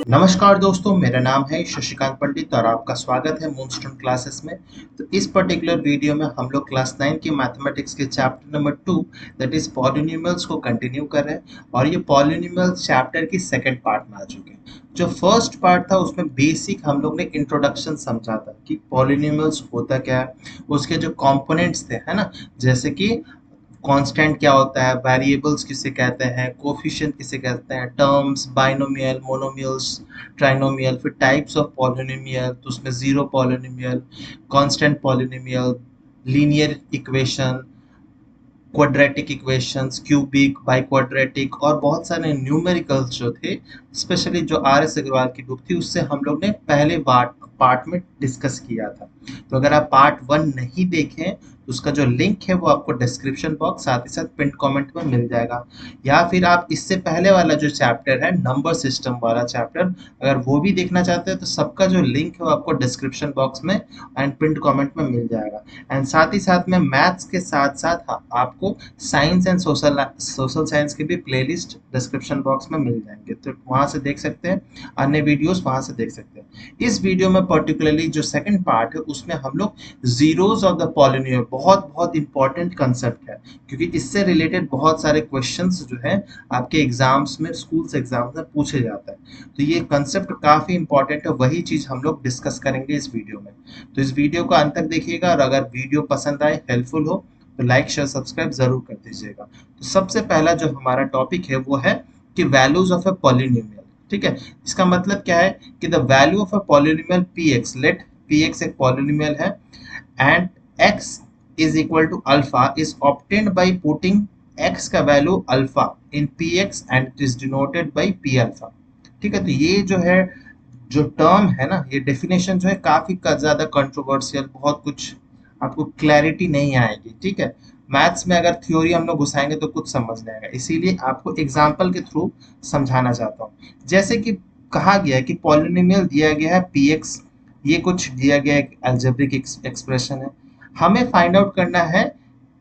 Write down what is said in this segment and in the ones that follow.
नमस्कार दोस्तों, मेरा नाम है शशिकांत पंडित और आपका स्वागत है मूनस्टोन क्लासेस में। तो इस पर्टिकुलर वीडियो में हम लोग क्लास 9 की मैथमेटिक्स के chapter number 2 that is polynomials को कंटिन्यू कर रहे हैं और ये पॉलिनोमियल्स चैप्टर की सेकंड पार्ट में आ चुके हैं। जो फर्स्ट पार्ट था उसमें बेसिक हम लोग ने इंट्रोडक्शन समझा था कि पॉलिनोमियल्स होता क्या है, उसके जो कंपोनेंट्स थे, है ना, जैसे कि कांस्टेंट क्या होता है, वेरिएबल्स किसे कहते हैं, कोफिशिएंट किसे कहते हैं, टर्म्स, बाइनोमियल, मोनोमियल्स, ट्राइनोमियल, फिर टाइप्स ऑफ पॉलिनोमियल, तो उसमें zero polynomial, constant polynomial, linear equation, quadratic equations, cubic, biquadratic और बहुत सारे न्यूमेरिकल्स जो थे, स्पेशली जो आर एस अग्रवाल की बुक थी उससे हम लोग ने पहले पार्ट में डिस्कस किया था। तो अगर आप पार्ट 1 नहीं देखें तो उसका जो लिंक है वो आपको डिस्क्रिप्शन बॉक्स साथ ही साथ पिन कमेंट में मिल जाएगा, या फिर आप इससे पहले वाला जो चैप्टर है नंबर सिस्टम वाला चैप्टर, अगर वो भी देखना चाहते हैं तो सबका जो लिंक है वो आपको डिस्क्रिप्शन बॉक्स में एंड पिन कमेंट में मिल जाएगा। एंड साथ ही साथ में मैथ्स के साथ साथ आपको साइंस एंड सोशल साइंस के भी प्लेलिस्ट डिस्क्रिप्शन बॉक्स में मिल जाएंगे, तो वहां से देख सकते हैं, अन्य वीडियोस वहां से देख सकते हैं। इस वीडियो में पर्टिकुलरली जो सेकंड पार्ट है उसमें हम लोग जीरोस ऑफ द पॉलिनोमियल, बहुत बहुत इंपॉर्टेंट कंसेप्ट है क्योंकि इससे रिलेटेड बहुत सारे क्वेश्चंस जो है आपके एग्जाम्स में, स्कूल्स एग्जाम्स में पूछे जाता है। तो ये कंसेप्ट काफी इंपॉर्टेंट है, वही चीज हम लोग डिस्कस करेंगे इस वीडियो में। तो इस वीडियो को अंत तक देखिएगा और अगर वीडियो पसंद आए, हेल्पफुल हो, तो लाइक शेयर सब्सक्राइब जरूर कर दीजिएगा। तो सबसे पहला जो हमारा टॉपिक है वो है कि वैल्यूज ऑफ ए पॉलिनोमियल। ठीक है, इसका मतलब क्या है कि the value of a polynomial P X, let P X एक पॉलिनोमियल है and X is equal to alpha is obtained by putting X का value alpha in P X and it is denoted by P alpha. ठीक है, तो ये जो है, जो टर्म है ना, ये डेफिनेशन जो है काफी ज्यादा कंट्रोवर्शियल, बहुत कुछ आपको क्लैरिटी नहीं आएगी। ठीक है, मैथ्स में अगर थ्योरी हम लोग घुसाएंगे तो कुछ समझ नहीं आएगा, इसीलिए आपको एग्जाम्पल के थ्रू समझाना चाहता हूँ। जैसे कि कहा गया है कि पॉलिनोमियल दिया गया है पी एक्स, ये कुछ दिया गया एक अलजेब्रिक एक्सप्रेशन है, हमें फाइंड आउट करना है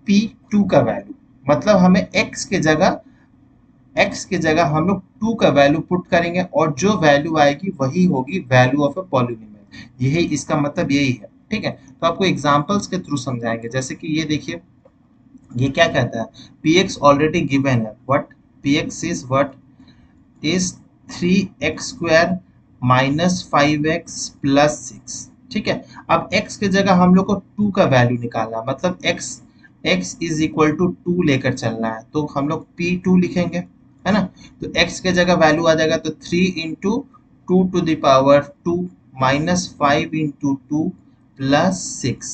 पी टू का वैल्यू। मतलब हमें एक्स के जगह हम लोग टू का वैल्यू पुट करेंगे और जो वैल्यू आएगी वही होगी वैल्यू ऑफ अ पॉलिनोमियल, यही इसका मतलब यही है। ठीक है, तो आपको एग्जांपल्स के थ्रू समझाएंगे। जैसे कि ये देखिए, ये क्या कहता है, पी एक्स ऑलरेडी गिवन है, what P X is what is 3x² minus 5x plus 6। ठीक है, अब x के जगह हम लोग को 2 का वैल्यू निकालना है, मतलब x इज इक्वल टू 2 लेकर चलना है, तो हम लोग p2 लिखेंगे, है ना। तो x के जगह वैल्यू आ जाएगा तो 3 into 2 to the power 2 minus 5 into 2 plus 6।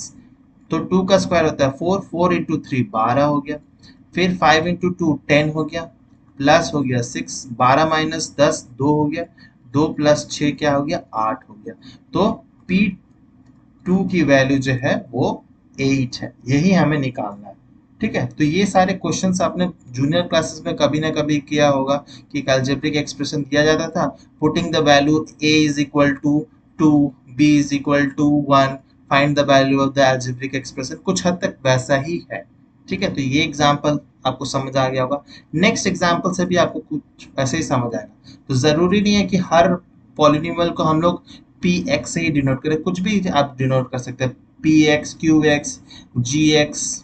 तो 2 का स्क्वायर होता है 4, 4 इंटू 3 12 हो गया, फिर 5 इंटू 2 10 हो गया, प्लस हो गया 6, 12 माइनस 10 2 हो गया, 2 प्लस 6 क्या हो गया 8 हो गया। तो P2 की वैल्यू जो है वो 8 है, यही हमें निकालना है। ठीक है, तो ये सारे क्वेश्चंस आपने जूनियर क्लासेस में कभी ना कभी किया होगा कि एक अलजेब्रिक एक्सप्रेशन दिया जाता था, putting the value a is equal to 2, b is equal to 1, find the value of the algebraic expression, कुछ हद तक वैसा ही है। ठीक है, तो ये एग्जांपल आपको समझ आ गया होगा। नेक्स्ट एग्जांपल से भी आपको कुछ ऐसे ही समझ आएगा। तो जरूरी नहीं है कि हर पॉलिनोमियल को हम लोग पी एक्स से ही डिनोट करें, कुछ भी आप डिनोट कर सकते हैं, पी एक्स, क्यू एक्स, जी एक्स।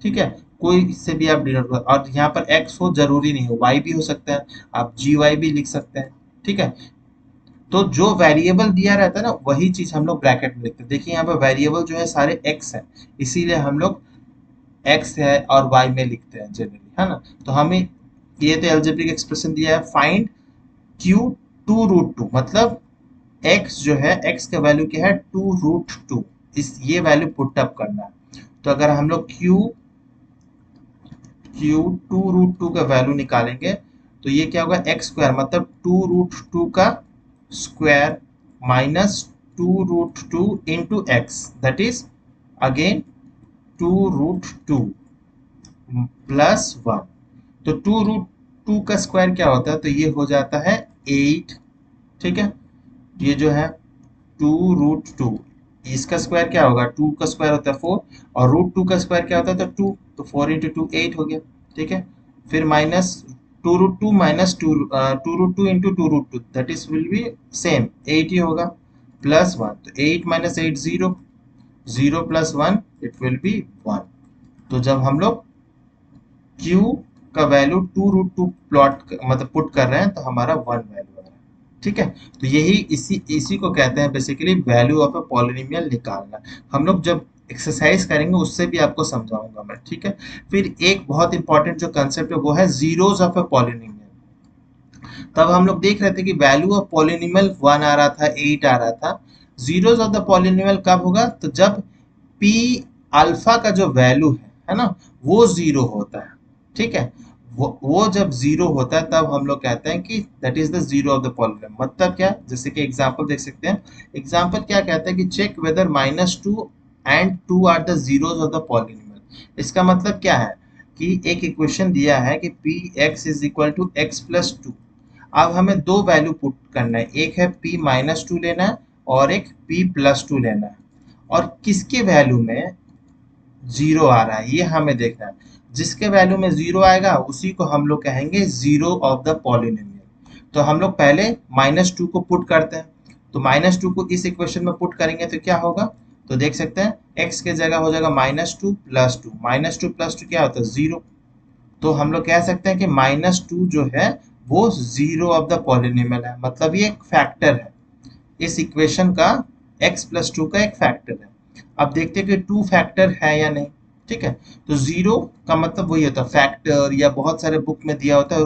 ठीक है, कोई से भी आप डिनोट कर, और यहाँ पर एक्स हो जरूरी नहीं हो, वाई भी हो सकता है, आप जी वाई भी लिख सकते हैं। ठीक है, तो जो वेरिएबल दिया रहता है ना वही चीज हम लोग ब्रैकेट में लिखते हैं। देखिए यहाँ पर वेरिएबल जो है सारे एक्स है, इसीलिए हम लोग एक्स है और वाई में लिखते हैं जनरली, है ना। तो हमें ये तो एल्जेब्रिक एक्सप्रेशन दिया है, फाइंड क्यू 2√2, मतलब एक्स जो है, एक्स का वैल्यू क्या है 2√2, इस ये वैल्यू पुट अप करना है। तो अगर हम लोग क्यू क्यू 2√2 का वैल्यू निकालेंगे तो ये क्या होगा, एक्स स्क्वायर मतलब 2√2 का square minus 2√2 into x, that is again 2√2 plus 1। तो 2√2 का स्क्वायर क्या होता है, तो ये हो जाता है 8। ठीक है, ये जो है 2√2, इसका स्क्वायर क्या होगा, 2 का स्क्वायर होता है 4 और √2 का स्क्वायर क्या होता है, तो 2, तो 4 इंटू 2 8 हो गया। ठीक है, फिर minus 2 root 2 minus 2 root 2 into 2 root 2 that is will be same 8 ही होगा, प्लस 1, तो 8 minus 8 0, 0 plus 1 it will be 1। तो जब हम लोग q का वैल्यू 2 रूट 2 प्लॉट मतलब पुट कर रहे हैं तो हमारा 1 वैल्यू आ रहा है। ठीक है, तो यही इसी को कहते हैं basically value of a polynomial निकालना। हम लोग जब एक्सरसाइज करेंगे उससे भी आपको समझाऊंगा मैं। ठीक है, फिर एक बहुत इंपॉर्टेंट जो कंसेप्ट है वो है जीरोस ऑफ अ पॉलिनोमियल। तब हम लोग देख रहे थे कि वैल्यू ऑफ पॉलिनोमियल 1 आ रहा था, 8 आ रहा था। जीरोस ऑफ द पॉलिनोमियल कब होगा? तो जब p अल्फा का जो वैल्यू है ना, वो जीरो होता है। ठीक है, वो जब जीरो होता है तब हम लोग कहते हैं कि that is the zero of the polynomial. मतलब क्या? जैसे कि एग्जांपल देख सकते हैं। एग्जांपल क्या कहता है कि check whether -2 and 2 are the zeros of the polynomial. इसका मतलब क्या है कि एक इक्वेशन दिया है कि P X is equal to X plus 2। अब हमें दो वैल्यू पुट करना है, एक है p माइनस 2 लेना है और एक p प्लस 2 लेना है। और किसके वैल्यू में जीरो आ रहा है ये हमें देखना है। जिसके वैल्यू में जीरो आएगा उसी को हम लोग कहेंगे जीरो ऑफ द पॉलिनोमियल। तो हम लोग पहले -2 को पुट करते हैं। तो -2 को इस इक्वेशन में पुट करेंगे तो क्या होगा? तो देख सकते हैं x के जगह हो जाएगा -2 प्लस 2, -2 प्लस 2 क्या होता है? जीरो। तो हम लोग कह सकते हैं कि -2 जो है वो जीरो ऑफ द पॉलिनोमियल है, मतलब ये एक फैक्टर है इस इक्वेशन का, x प्लस 2 का एक फैक्टर है। अब देखते हैं कि 2 फैक्टर है या नहीं। ठीक है, तो जीरो का मतलब वही होता है फैक्टर, या बहुत सारे बुक में दिया होता है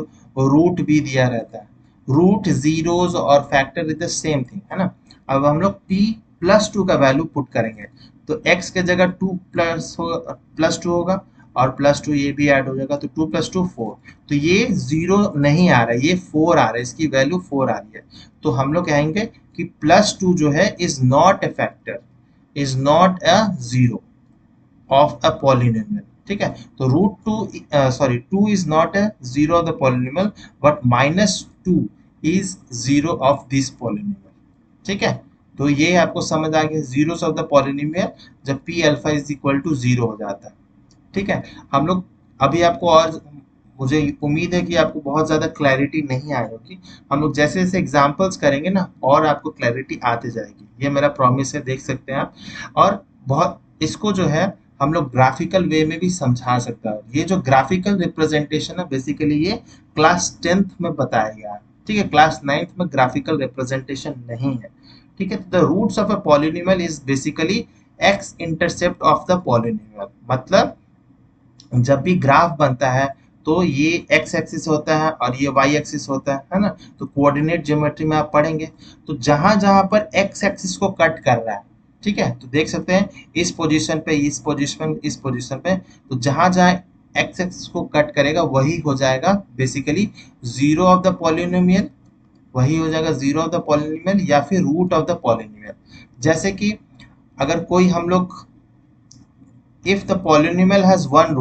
रूट भी दिया रहता है। रूट, जीरोस और factor is the same thing, है ना। अब हम लोग p प्लस 2 का वैल्यू पुट करेंगे तो x के जगह 2 प्लस 2 होगा और प्लस 2 ये भी ऐड हो जाएगा, तो 2 प्लस 2 4। तो ये जीरो नहीं आ रहा है, ये 4 आ रहा है, इसकी वैल्यू 4 आ रही है। तो हम लोग कहेंगे कि +2 जो है is not a factor, is not a zero of a polynomial. ठीक है, तो two is not a zero of the polynomial, but -2 is zero of this polynomial. ठीक है, तो ये आपको समझ आ गया जीरोस ऑफ द पॉलिनोमियल जब p alpha is equal to zero हो जाता है। ठीक है, हम लोग अभी आपको, और मुझे उम्मीद है कि आपको बहुत ज़्यादा क्लैरिटी नहीं आई होगी। हम लोग जैसे जैसे एग्जांपल्स करेंगे ना और आपको क्लैरिटी आती जाएगी, ये मेरा प्रॉमिस है, देख सकते हैं आप। और बहुत इसको जो है हम लोग ग्राफिकल वे में भी समझा सकता है। ये जो ग्राफिकल रिप्रेजेंटेशन है बेसिकली ये क्लास 10th में बताया गया है। ठीक है, क्लास 9th में ग्राफिकल रिप्रेजेंटेशन नहीं है। ठीक है, the roots of a polynomial is basically X intercept of the polynomial. मतलब जब भी ग्राफ बनता है तो ये एक्स एक्सिस होता है और ये वाई एक्सिस होता है ना। तो कोऑर्डिनेट ज्योमेट्री में आप पढ़ेंगे तो जहां जहां पर एक्स एक्सिस को कट कर रहा है, ठीक है, तो देख सकते हैं इस पोजीशन पे, इस पोजीशन पे, तो जहां जहां एक्स एक्सिस को कट करेगा वही हो जाएगा basically zero of the polynomial, वही हो जाएगा जीरो ऑफ द पॉलिनोमियल या फिर रूट ऑफ द पॉलिनोमियल। जैसे कि अगर कोई हम लोग, if the polynomial has one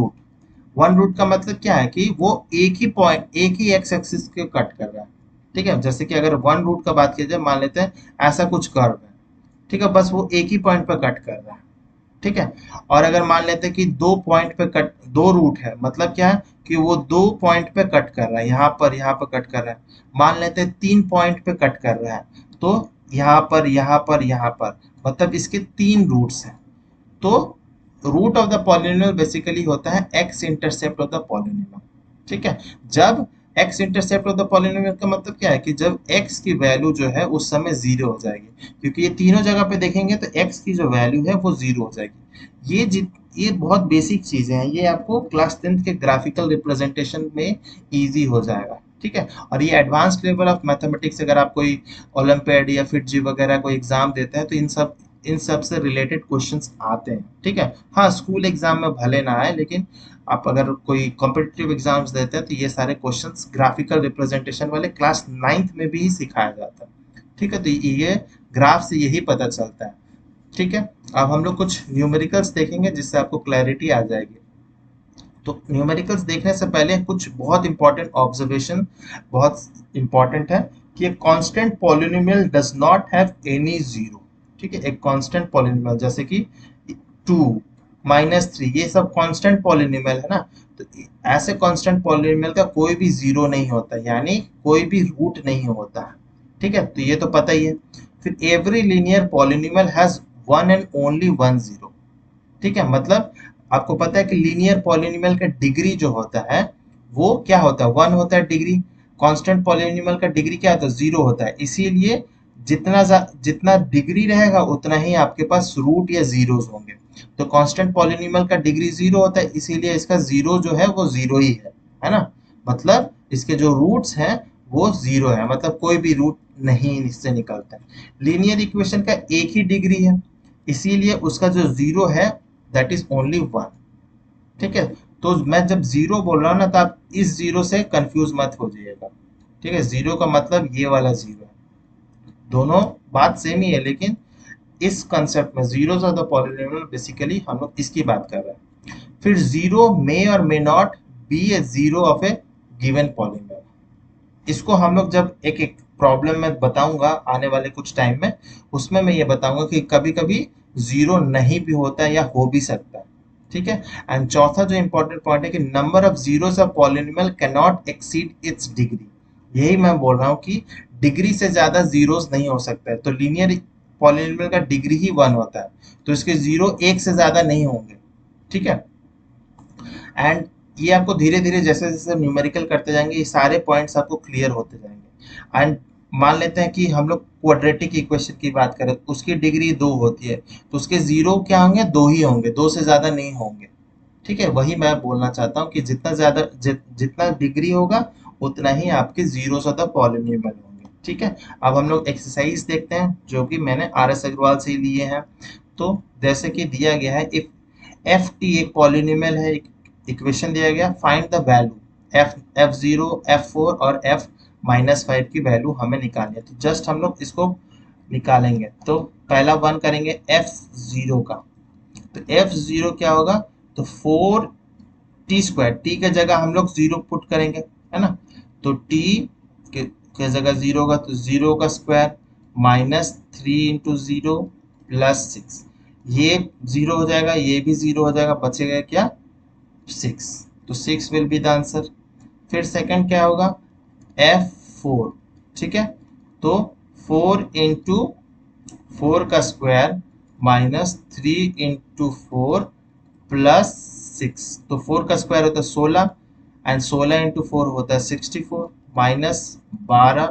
root का मतलब क्या है कि वो एक ही पॉइंट, एक ही एक्स एक्सिस के कट कर रहा है। ठीक है, जैसे कि अगर वन रूट का बात की जाए, मान लेते हैं ऐसा कुछ कर्व है। ठीक है, बस वो एक ही पॉइंट पे कट कर रहा है। ठीक है, और अगर मान लेते हैं कि दो पॉइंट पे कट, दो रूट है, मतलब क्या है कि वो दो पॉइंट पे कट कर रहा है, यहाँ पर कट कर रहा है। मान लेते हैं 3 पॉइंट पे कट कर रहा है, तो यहाँ पर, मतलब इसके 3 रूट्स हैं। तो root of the polynomial basically होता है X intercept of the polynomial. ठीक है, जब X intercept of the polynomial का मतलब क्या है कि जब एक्स की वैल्यू जो है उस समय जीरो हो जाएगी, क्योंकि ये तीनों जगह पे देखेंगे तो एक्स की जो वैल्यू है वो जीरो हो जाएगी। ये बहुत बेसिक चीजें हैं, ये आपको क्लास 10th के ग्राफिकल रिप्रेजेंटेशन में इजी हो जाएगा। ठीक है, और ये एडवांस लेवल ऑफ मैथमेटिक्स, अगर आप कोई ओलंपियाड या फिर जी वगैरह कोई एग्जाम देते हैं तो इन सब से रिलेटेड क्वेश्चंस आते हैं। ठीक है, हाँ स्कूल एग्जाम में भले ना आए, लेकिन आप अगर कोई कॉम्पिटिटिव एग्जाम्स देते हैं तो ये सारे क्वेश्चंस ग्राफिकल रिप्रेजेंटेशन वाले क्लास 9th में भी सिखाया जाता है। ठीक है, तो ये ग्राफ से यही पता चलता है। ठीक है, अब हम लोग कुछ न्यूमेरिकल्स देखेंगे जिससे आपको क्लैरिटी आ जाएगी। तो न्यूमेरिकल्स देखने से पहले कुछ बहुत इंपॉर्टेंट ऑब्जर्वेशन बहुत इंपॉर्टेंट है कि एक constant polynomial does not have any zero. ठीक है, एक कांस्टेंट पॉलिनोमियल जैसे कि 2, -3, ये सब कांस्टेंट पॉलिनोमियल है ना। तो ऐसे कांस्टेंट पॉलिनोमियल का कोई भी जीरो नहीं होता, यानी कोई भी रूट नहीं होता है। ठीक है, तो ये तो पता ही है। फिर every linear polynomial has one and only one zero. ठीक है, मतलब आपको पता है कि लीनियर पॉलिनोमियल का डिग्री जो होता है वो क्या होता है, वन होता है डिग्री। कांस्टेंट पॉलिनोमियल का डिग्री क्या होता है, जीरो होता है। इसीलिए जितना डिग्री रहेगा उतना ही आपके पास रूट या जीरोस होंगे। तो कांस्टेंट पॉलिनोमियल का डिग्री जीरो होता है, इसीलिए इसका जीरो जो है वो जीरो ही है ना। मतलब इसके जो रूट्स हैं वो जीरो है, मतलब कोई भी रूट नहीं इससे निकलता है। लीनियर इक्वेशन का एक ही डिग्री है, इसीलिए उसका जो जीरो है दैट इज ओनली वन। ठीक है, तो मैं जब जीरो बोल रहा हूँ ना तो आप इस जीरो से कंफ्यूज मत हो जाइएगा। ठीक है, जीरो का मतलब ये वाला जीरो है, दोनों बात सेम ही है, लेकिन इस कंसेप्ट में zeros of the polynomial basically हम लोग इसकी बात कर रहे हैं। फिर जीरो मे और may not be A zero of A given polynomial. इसको हम लोग जब एक एक प्रॉब्लम में बताऊंगा आने वाले कुछ टाइम में, उसमें मैं ये बताऊंगा कि कभी कभी जीरो नहीं भी होता है या हो भी सकता है। ठीक है, एंड चौथा जो इंपॉर्टेंट पॉइंट है कि number of zeros of polynomial can not exceed it's degree. यही मैं बोल रहा हूँ कि डिग्री से ज्यादा जीरोस नहीं हो सकता है। तो लीनियर पॉलिनोमियल का डिग्री ही वन होता है, तो इसके जीरो एक से ज्यादा नहीं होंगे। ठीक है, एंड ये आपको धीरे धीरे जैसे जैसे न्यूमेरिकल करते जाएंगे ये सारे पॉइंट्स आपको क्लियर होते जाएंगे। एंड मान लेते हैं कि हम लोग क्वाड्रेटिक इक्वेशन की बात करें, उसकी डिग्री दो होती है, तो उसके जीरो क्या होंगे, दो ही होंगे, दो से ज्यादा नहीं होंगे। ठीक है, वही मैं बोलना चाहता हूँ कि जितना ज्यादा जितना डिग्री होगा उतना ही आपके जीरो से पॉलिनोमियल होंगे। ठीक है, अब हम लोग एक्सरसाइज देखते हैं जो कि मैंने आर एस अग्रवाल से लिए हैं। तो जैसे कि दिया गया है, इफ एफ टी एक पॉलिनोमियल है, एक इक्वेशन दिया गया, find the value F F zero F four और एफ माइनस फाइव की वैल्यू हमें निकालनी है। तो जस्ट हम लोग इसको निकालेंगे। तो पहला वन करेंगे एफ जीरो का। तो एफ जीरो क्या होगा, तो फोर टी स्क्वायर, टी के जगह हम लोग जीरो पुट करेंगे, है ना। तो टी के जगह जीरो होगा, तो जीरो का square minus three into zero plus six. ये जीरो हो जाएगा, ये भी जीरो हो जाएगा, बचेगा क्या, सिक्स। तो six will be the answer. फिर सेकंड क्या होगा, एफ फोर। ठीक है, तो फोर इंटू फोर का square minus three into four plus six. तो फोर का स्क्वायर होता है 16 एंड 16 इंटू फोर होता है 64 माइनस 12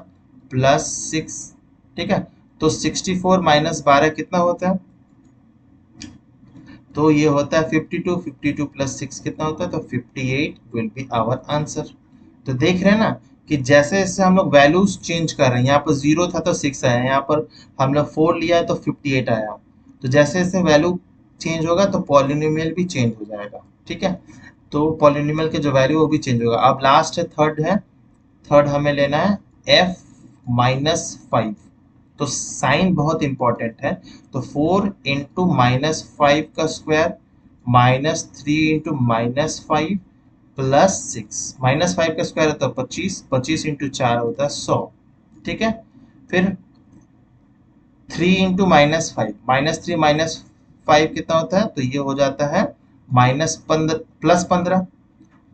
प्लस सिक्स। ठीक है, तो 64 माइनस 12 कितना होता है, तो ये होता है 52, 52 प्लस सिक्स कितना होता है, तो 58 विल बी आवर आंसर। तो देख रहे हैं ना कि जैसे जैसे हम लोग वैल्यूज चेंज कर रहे हैं, यहाँ पर जीरो था तो सिक्स आया, यहाँ पर हम लोग फोर लिया है तो 58 आया। तो जैसे जैसे वैल्यू चेंज होगा तो पॉलिनोमियल भी चेंज हो जाएगा। ठीक है, तो पॉलिनोमियल के जो वैल्यू वो भी चेंज होगा। अब लास्ट है थर्ड है, थर्ड हमें लेना है एफ माइनस फाइव। तो साइन बहुत इंपॉर्टेंट है। तो फोर इंटू माइनस फाइव का square minus three into minus five plus six. Minus five का स्क्वायर होता है 25, 25 इंटू चार होता है 100। ठीक है, फिर three into minus five, minus three minus five कितना होता है, तो ये हो जाता है माइनस पंद्रह प्लस पंद्रह,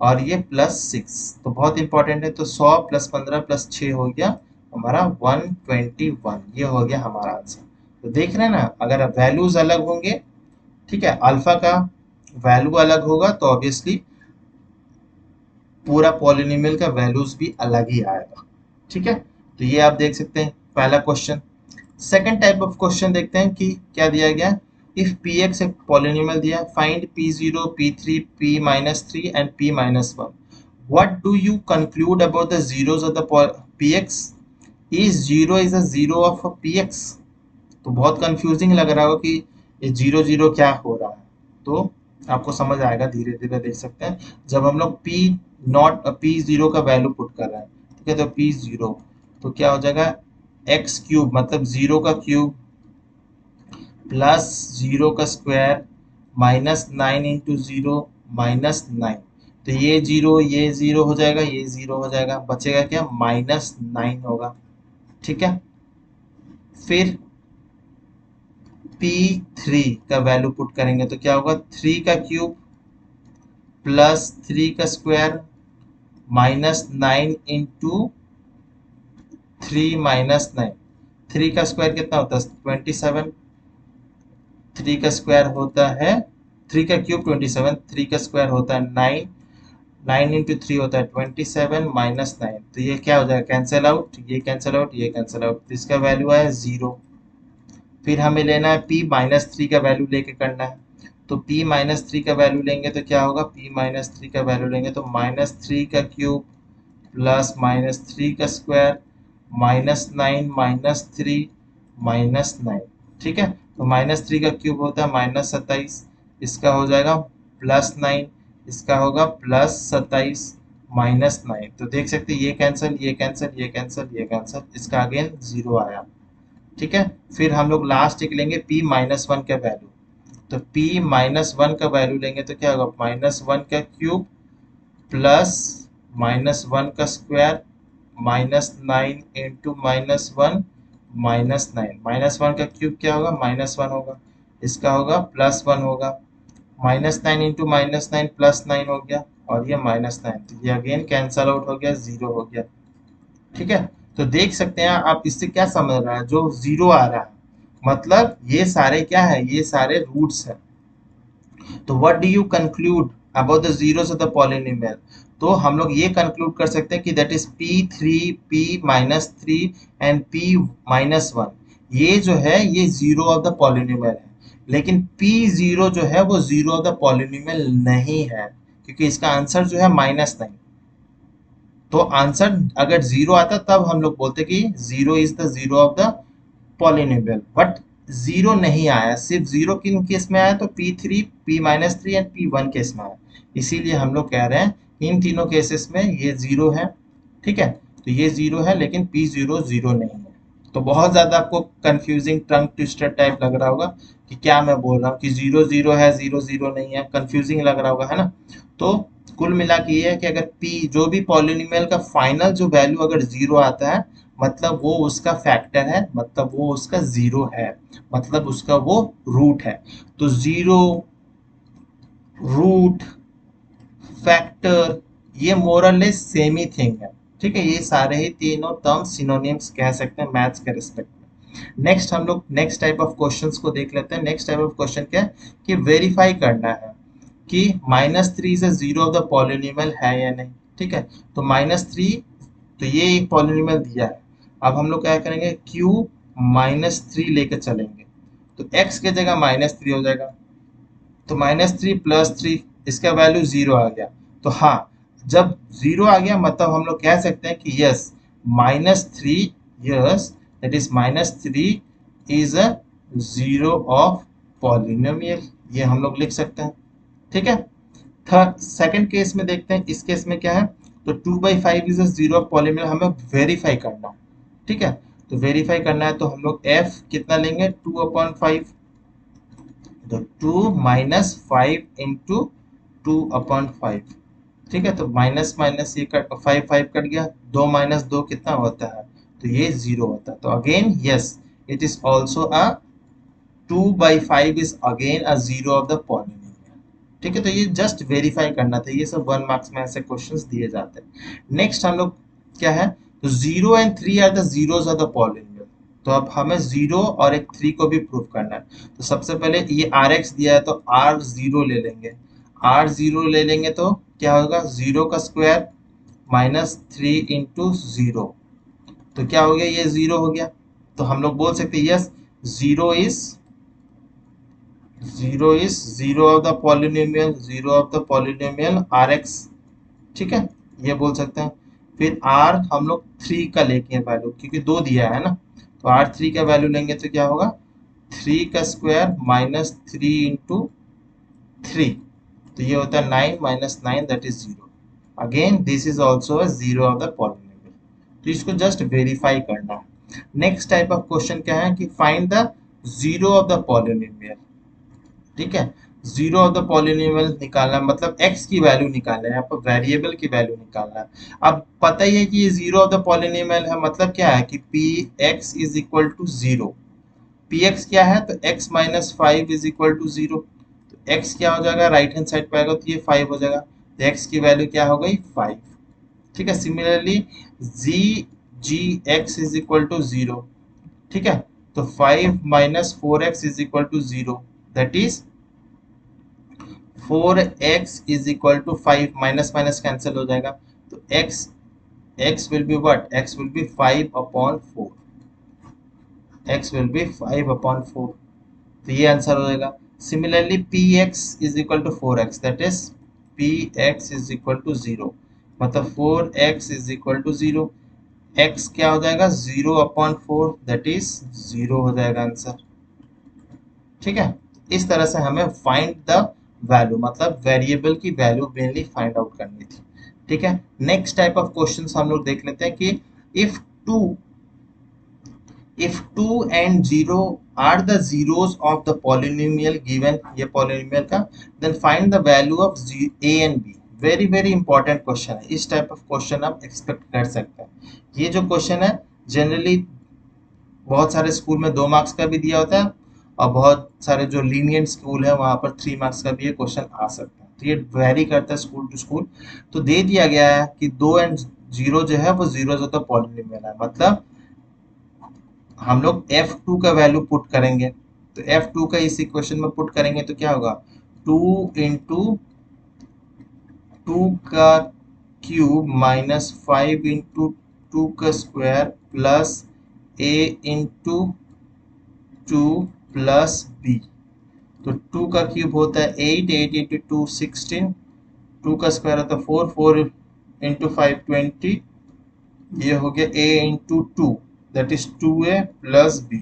और ये प्लस सिक्स। तो बहुत इंपॉर्टेंट है। तो 100 प्लस 15 प्लस 6 हो गया हमारा 121। ये हो गया हमारा आंसर। तो देख रहे हैं ना, अगर वैल्यूज अलग होंगे, ठीक है, अल्फा का वैल्यू अलग होगा तो ऑब्वियसली पूरा पॉलिनोमियल का वैल्यूज भी अलग ही आएगा। ठीक है, तो ये आप देख सकते हैं पहला question. Second type of question देखते हैं कि क्या दिया गया है। इफ पी एक्स एक पॉलिनोमियल दिया है, find P zero P three P minus three and P minus one. What do you conclude about the zeros of the P X, is zero is a zero of P x. तो बहुत confusing लग रहा हो कि ये zero zero क्या हो रहा है, तो आपको समझ आएगा धीरे धीरे। देख सकते हैं जब हम लोग पी नॉट पी जीरो का वैल्यू पुट कर रहे हैं, ठीक है, तो पी जीरो तो क्या हो जाएगा, एक्स क्यूब मतलब जीरो का क्यूब प्लस जीरो का square minus nine into zero minus nine. तो ये जीरो हो जाएगा, ये जीरो हो जाएगा, बचेगा क्या, माइनस नाइन होगा। ठीक है, फिर P3 का वैल्यू पुट करेंगे तो क्या होगा, थ्री का क्यूब प्लस 3 का स्क्वायर माइनस 9 इंटू 3 माइनस 9। 3 का स्क्वायर कितना होता है 27, 3 का स्क्वायर होता है 3 का क्यूब 27, 3 का स्क्वायर होता है 9, 9 इंटू 3 होता है 27 माइनस 9। तो ये क्या हो जाएगा कैंसिल आउट, ये कैंसिल आउट, ये कैंसिल आउट, तो इसका वैल्यू है 0। फिर हमें लेना है p माइनस 3 का वैल्यू लेके करना है। तो p माइनस 3 का वैल्यू लेंगे तो क्या होगा, p माइनस 3 का वैल्यू लेंगे तो माइनस 3 का क्यूब प्लस माइनस 3 का स्क्वायर माइनस 9 माइनस 3 माइनस 9। ठीक है, तो माइनस 3 का क्यूब होता है माइनस 27, इसका हो जाएगा प्लस 9, इसका होगा प्लस 27 माइनस 9। तो देख सकते हैं ये कैंसिल, ये कैंसिल, ये कैंसिल, ये कैंसिल, इसका अगेन 0 आया। ठीक है, फिर हम लोग लास्ट एक लेंगे p माइनस 1 का वैल्यू। तो p माइनस 1 का वैल्यू लेंगे तो क्या होगा, माइनस 1 का क्यूब प्लस माइनस 1 का square minus 9 into minus 1 minus 9। Minus 1 का क्यूब क्या होगा, माइनस 1 होगा, इसका होगा प्लस 1 होगा, माइनस 9 इंटू माइनस 9 प्लस 9 हो गया, और ये माइनस 9, तो ये अगेन कैंसल आउट हो गया, 0 हो गया। ठीक है, तो देख सकते हैं आप इससे क्या समझ रहा है, जो 0 आ रहा है मतलब ये सारे क्या है, ये सारे रूट्स हैं। तो what do you conclude about the zeros of the polynomial. तो हम लोग ये कंक्लूड कर सकते हैं कि that is p3 p minus 3 and p minus 1, ये जो है ये जीरो ऑफ द पॉलिनोमियल है। लेकिन p0 जो है वो जीरो ऑफ द पॉलिनोमियल नहीं है, क्योंकि इसका आंसर जो है माइनस 9। तो आंसर अगर 0 आता तब हम लोग बोलते कि 0 is the zero of the polynomial, but 0 नहीं आया, सिर्फ 0 किन केस में आया, तो p3 p minus 3 and p1 case में आया। इसीलिए हम लोग कह रहे हैं इन तीनों केसेस में ये 0 है। ठीक है, तो ये 0 है लेकिन p0 0 नहीं है। तो बहुत ज्यादा आपको कंफ्यूजिंग टंग ट्विस्टर टाइप लग रहा होगा कि क्या मैं बोल रहा हूँ कि 0 0 है, 0 0 नहीं है, कंफ्यूजिंग लग रहा होगा, है ना। तो कुल मिला के ये है कि अगर p जो भी पॉलिनोमियल का फाइनल जो वैल्यू अगर 0 आता है मतलब वो उसका फैक्टर है, मतलब वो उसका 0 है, मतलब उसका वो रूट है। तो 0, रूट, फैक्टर, ये मोरलेस सेम ही थिंग है। ठीक है, ये सारे ही तीनों टर्म सिनोनिम्स कह सकते हैं मैथ्स के रिस्पेक्ट में। नेक्स्ट हम लोग नेक्स्ट टाइप ऑफ क्वेश्चंस को देख लेते हैं। नेक्स्ट टाइप ऑफ क्वेश्चन क्या है कि वेरीफाई करना है कि माइनस 3 से जीरो ऑफ द पॉलिनोमियल है या नहीं। ठीक है, तो माइनस 3, तो ये एक पॉलिनोमियल दिया है। अब हम लोग क्या करेंगे, क्यू माइनस 3 लेकर चलेंगे, तो x के जगह माइनस 3 हो जाएगा। तो माइनस 3 प्लस 3, इसका वैल्यू 0 आ गया। तो हाँ, जब 0 आ गया मतलब हम लोग कह सकते हैं कि yes minus 3, yes that is minus 3 is a zero of polynomial, ये हम लोग लिख सकते हैं। ठीक है, थर्ड सेकंड केस में देखते हैं, इस केस में क्या है, तो 2/5 is a zero of polynomial हमें वेरीफाई करना है। ठीक है, तो वेरीफाई करना है तो हम लोग f कितना लेंगे 2/5, तो 2 माइनस 5 इंटू 2/5। ठीक है, तो माइनस माइनस ये कट 5 5 कट गया, 2 माइनस 2 कितना होता है, तो ये 0 होता है। तो again yes it is also a 2/5 is again a zero of the polynomial. ठीक है, तो ये जस्ट वेरीफाई करना था, ये सब 1 मार्क्स में ऐसे क्वेश्चंस दिए जाते हैं। नेक्स्ट हम लोग क्या है, तो 0 and 3 are the zeros of the polynomial. तो अब हमें 0 और एक 3 को भी प्रूव करना है। तो सबसे पहले ये Rx दिया है तो R0 ले लेंगे, R0 ले लेंगे तो क्या होगा, 0 का स्क्वायर माइनस 3 इंटू 0, तो क्या हो गया, ये 0 हो गया। तो हम लोग बोल सकते हैं yes zero is zero of the polynomial, zero of the polynomial Rx। ठीक है, ये बोल सकते हैं। फिर R हम लोग 3 का लेके वैल्यू, क्योंकि 2 दिया है ना, तो R3 का वैल्यू लेंगे तो क्या होगा, 3 का स्क्वायर माइनस 3 इंटू 3, तो ये होता है 9 minus 9 that is 0। Again this is also a zero of the polynomial, तो इसको जस्ट वेरीफाई करना है। नेक्स्ट टाइप ऑफ क्वेश्चन क्या है कि find the zero of the polynomial. ठीक है, जीरो ऑफ द पॉलिनोमियल निकालना है, मतलब x की वैल्यू निकालना है, यहाँ पर वेरिएबल की वैल्यू निकालना है। अब पता ही है कि ये जीरो ऑफ द पॉलिनोमियल है, मतलब क्या है कि P X is equal to zero. P X क्या है, तो x minus 5 is equal to zero. तो x क्या हो जाएगा, राइट हैंड साइड पे आएगा तो ये 5 हो जाएगा। तो x की वैल्यू क्या हो गई 5। ठीक है, similarly G X is equal to 0। ठीक है, तो 5 minus 4x is equal to 0, that is 4x is equal to 5, minus minus cancel हो जाएगा, तो x will be what? X will be 5 upon 4, x will be 5 upon 4, तो ये answer हो जाएगा। Similarly px is equal to 4x, that is px is equal to 0, मतलब 4x is equal to 0, x क्या हो जाएगा 0 अपॉन 4, दैट इज 0 हो जाएगा आंसर। ठीक है, इस तरह से हमें फाइंड द वैल्यू, मतलब वेरिएबल की वैल्यू मेनली फाइंड आउट करनी थी। ठीक है, नेक्स्ट टाइप ऑफ क्वेश्चंस हम लोग देख लेते हैं कि if two if 2 and 0 are the zeros of the polynomial given, ये polynomial का, then find the value of a and b। Very very important question है, इस टाइप ऑफ क्वेश्चन आप एक्सपेक्ट कर सकते हैं। ये जो क्वेश्चन है जनरली बहुत सारे स्कूल में 2 मार्क्स का भी दिया होता है, और बहुत सारे जो लीनियंट स्कूल है वहां पर 3 मार्क्स का भी ये क्वेश्चन आ सकता है, तो ये वेरी करता है स्कूल टू स्कूल। तो दे दिया गया है कि 2 एंड 0 जो है वो जीरोस ऑफ द पॉलिनोमियल है, मतलब हम लोग f2 का वैल्यू पुट करेंगे, तो f2 का इस इक्वेशन में पुट करेंगे तो क्या होगा 2 इंटू 2 का क्यूब माइनस 5 इंटू 2 का square plus a into 2 plus b। तो 2 का क्यूब होता है 8, 8 इंटू 2 16, 2 का स्क्वायर होता है 4, 4 इंटू 5 20, ये हो गया a into 2, that is 2a plus b।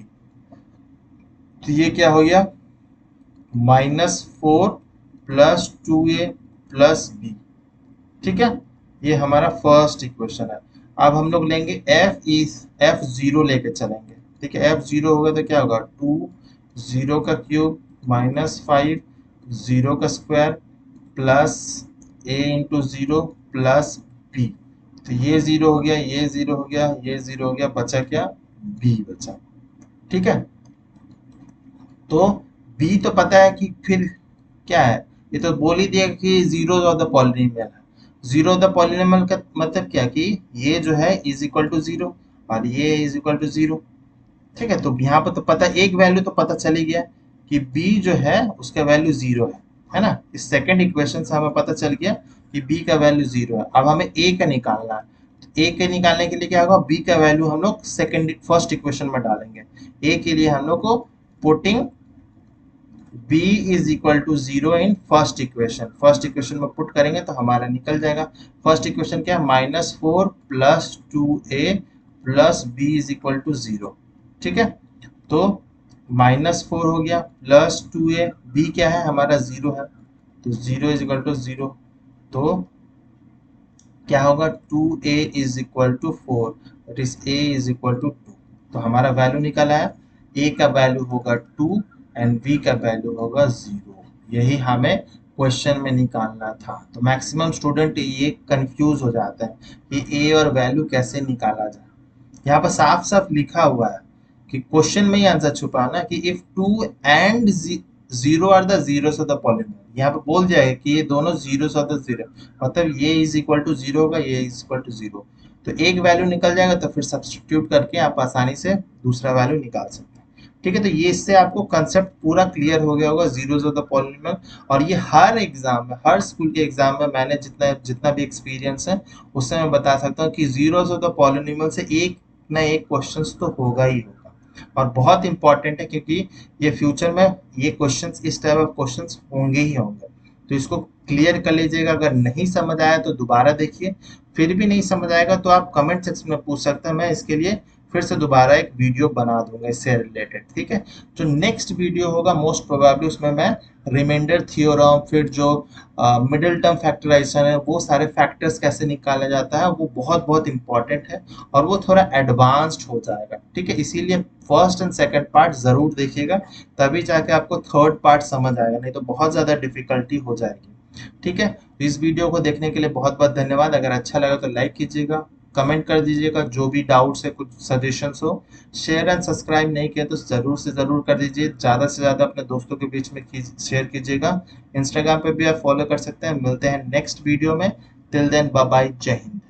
तो ये क्या हो गया -4 प्लस 2a प्लस b। ठीक है, ये हमारा फर्स्ट इक्वेशन है। अब हम लोग लेंगे f0 लेके चलेंगे। ठीक है, f0 होगा तो क्या होगा 2, 0 का क्यूब माइनस 5, 0 का square plus a into 0 plus b। तो ये 0 हो गया, ये 0 हो गया, ये 0 हो गया, बचा क्या b बचा। ठीक है, तो b तो पता है कि फिर क्या है, ये तो बोल ही दिया कि जीरो ऑफ द पॉलिनोमियल है। जीरो ऑफ द पॉलिनोमियल का मतलब क्या कि ये जो है इज इक्वल टू 0 और ये इज इक्वल टू 0। ठीक है, तो यहाँ पर तो पता, एक वैल्यू तो पता चली गया कि b जो है उसका वैल्यू 0 है ना। इस सेकंड इक्वेशन से हमें पता चल गया कि b का वैल्यू 0 है। अब हमें a का निकालना है, a के निकालने के लिए क्या होगा b का वैल्यू हम लोग फर्स्ट इक्वेशन में डालेंगे। a के लिए हम लोग को putting b is equal to 0 in first equation में पुट करेंगे तो हमारा निकल जाएगा। फर्स्ट इक्वेशन क्या है -4 plus 2a plus b is equal to 0। ठीक है, तो -4 हो गया प्लस 2a, b क्या है हमारा 0 है, तो 0 इज इक्वल टू 0, तो क्या होगा 2a is equal to 4, that is a is equal to 2। तो हमारा वैल्यू निकला है, a का वैल्यू होगा 2 एंड b का वैल्यू होगा 0। यही हमें क्वेश्चन में निकालना था। तो मैक्सिमम स्टूडेंट ये कंफ्यूज हो जाते हैं कि a और वैल्यू कैसे निकाला जाए। यहाँ पर साफ साफ लिखा हुआ है कि क्वेश्चन में ही आंसर छुपा ना कि if 2 and 0 are the zeros of the polynomial, यहाँ पे बोल जाएगा कि ये दोनों जीरोस ऑफ द जीरो, मतलब ये इज इक्वल टू 0 होगा, ये इज इक्वल टू 0, तो एक वैल्यू निकल जाएगा, तो फिर सब्स्टिट्यूट करके आप आसानी से दूसरा वैल्यू निकाल सकते हैं। ठीक है, तो ये इससे आपको कंसेप्ट पूरा क्लियर हो गया होगा जीरोस ऑफ द पॉलिनोमियल। और ये हर एग्जाम में, हर स्कूल के एग्जाम में मैंने जितना भी एक्सपीरियंस है उससे मैं बता सकता हूँ कि जीरोस ऑफ द पॉलिनोमियल से एक ना एक क्वेश्चंस तो होगा ही होगा, और बहुत इंपॉर्टेंट है क्योंकि ये फ्यूचर में ये क्वेश्चंस, इस टाइप ऑफ क्वेश्चंस होंगे ही होंगे। तो इसको क्लियर कर लीजिएगा। अगर नहीं समझ आया तो दोबारा देखिए, फिर भी नहीं समझ आएगा तो आप कमेंट सेक्शन में पूछ सकते हैं, मैं इसके लिए फिर से दोबारा एक वीडियो बना दूंगा इससे रिलेटेड। ठीक है, जो नेक्स्ट वीडियो होगा मोस्ट प्रोबेबली उसमें मैं रिमाइंडर थ्योरम, फिर जो मिडिल टर्म फैक्टराइजेशन है, वो सारे फैक्टर्स कैसे निकाला जाता है, वो बहुत बहुत इंपॉर्टेंट है और वो थोड़ा एडवांस्ड हो जाएगा। ठीक है, इसीलिए फर्स्ट एंड सेकंड पार्ट जरूर देखिएगा, तभी जाके आपको थर्ड पार्ट समझ आएगा, नहीं तो बहुत ज़्यादा डिफिकल्टी हो जाएगी। ठीक है, तो इस वीडियो को देखने के लिए बहुत बहुत धन्यवाद। अगर अच्छा लगा तो लाइक कीजिएगा, कमेंट कर दीजिएगा, जो भी डाउट्स है, कुछ सजेशंस हो। शेयर एंड सब्सक्राइब नहीं किया तो ज़रूर से ज़रूर कर दीजिए, ज़्यादा से ज़्यादा अपने दोस्तों के बीच में शेयर कीजिएगा। इंस्टाग्राम पे भी आप फॉलो कर सकते हैं। मिलते हैं नेक्स्ट वीडियो में। टिल देन बाय बाय, जय हिंद।